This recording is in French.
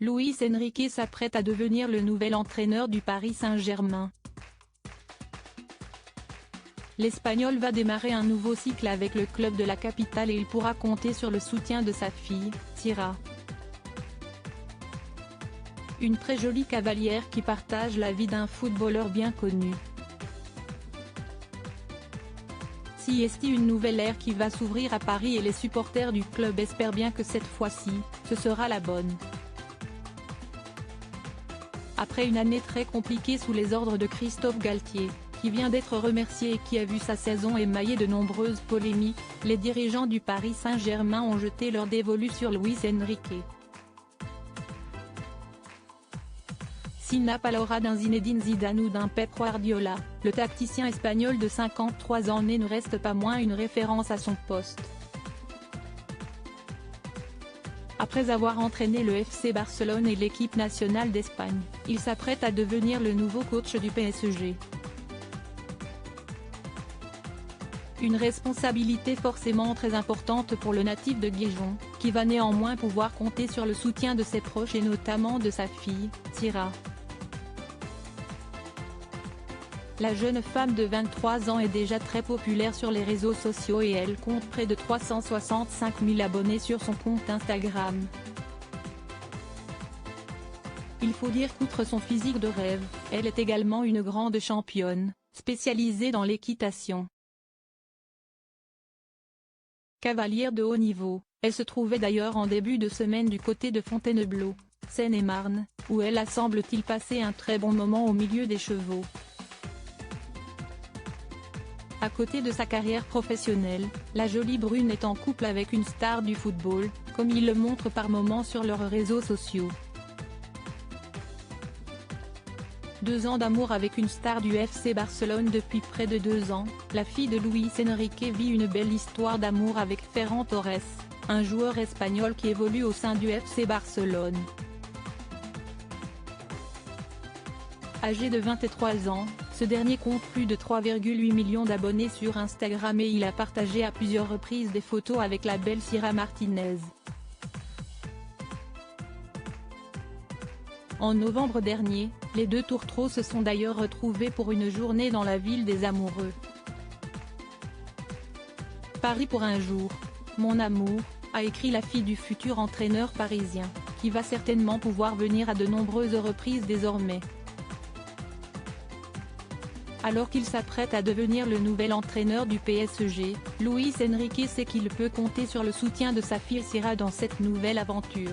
Luis Enrique s'apprête à devenir le nouvel entraîneur du Paris Saint-Germain. L'Espagnol va démarrer un nouveau cycle avec le club de la capitale et il pourra compter sur le soutien de sa fille, Tyra. Une très jolie cavalière qui partage la vie d'un footballeur bien connu. C'est une nouvelle ère qui va s'ouvrir à Paris et les supporters du club espèrent bien que cette fois-ci, ce sera la bonne. Après une année très compliquée sous les ordres de Christophe Galtier, qui vient d'être remercié et qui a vu sa saison émaillée de nombreuses polémiques, les dirigeants du Paris Saint-Germain ont jeté leur dévolu sur Luis Enrique. S'il n'a pas l'aura d'un Zinedine Zidane ou d'un Pep Guardiola, le tacticien espagnol de 53 ans ne reste pas moins une référence à son poste. Après avoir entraîné le FC Barcelone et l'équipe nationale d'Espagne, il s'apprête à devenir le nouveau coach du PSG. Une responsabilité forcément très importante pour le natif de Gijón, qui va néanmoins pouvoir compter sur le soutien de ses proches et notamment de sa fille, Tyra. La jeune femme de 23 ans est déjà très populaire sur les réseaux sociaux et elle compte près de 365 000 abonnés sur son compte Instagram. Il faut dire qu'outre son physique de rêve, elle est également une grande championne, spécialisée dans l'équitation. Cavalière de haut niveau, elle se trouvait d'ailleurs en début de semaine du côté de Fontainebleau, Seine-et-Marne, où elle a semble-t-il passé un très bon moment au milieu des chevaux. À côté de sa carrière professionnelle, la jolie brune est en couple avec une star du football, comme il le montre par moments sur leurs réseaux sociaux. 2 ans d'amour avec une star du FC Barcelone depuis près de 2 ans, la fille de Luis Enrique vit une belle histoire d'amour avec Ferran Torres, un joueur espagnol qui évolue au sein du FC Barcelone. Âgé de 23 ans, ce dernier compte plus de 3,8 millions d'abonnés sur Instagram et il a partagé à plusieurs reprises des photos avec la belle Sira Martinez. En novembre dernier, les deux tourtereaux se sont d'ailleurs retrouvés pour une journée dans la ville des amoureux. Paris pour un jour, mon amour, a écrit la fille du futur entraîneur parisien, qui va certainement pouvoir venir à de nombreuses reprises désormais. Alors qu'il s'apprête à devenir le nouvel entraîneur du PSG, Luis Enrique sait qu'il peut compter sur le soutien de sa fille Sira dans cette nouvelle aventure.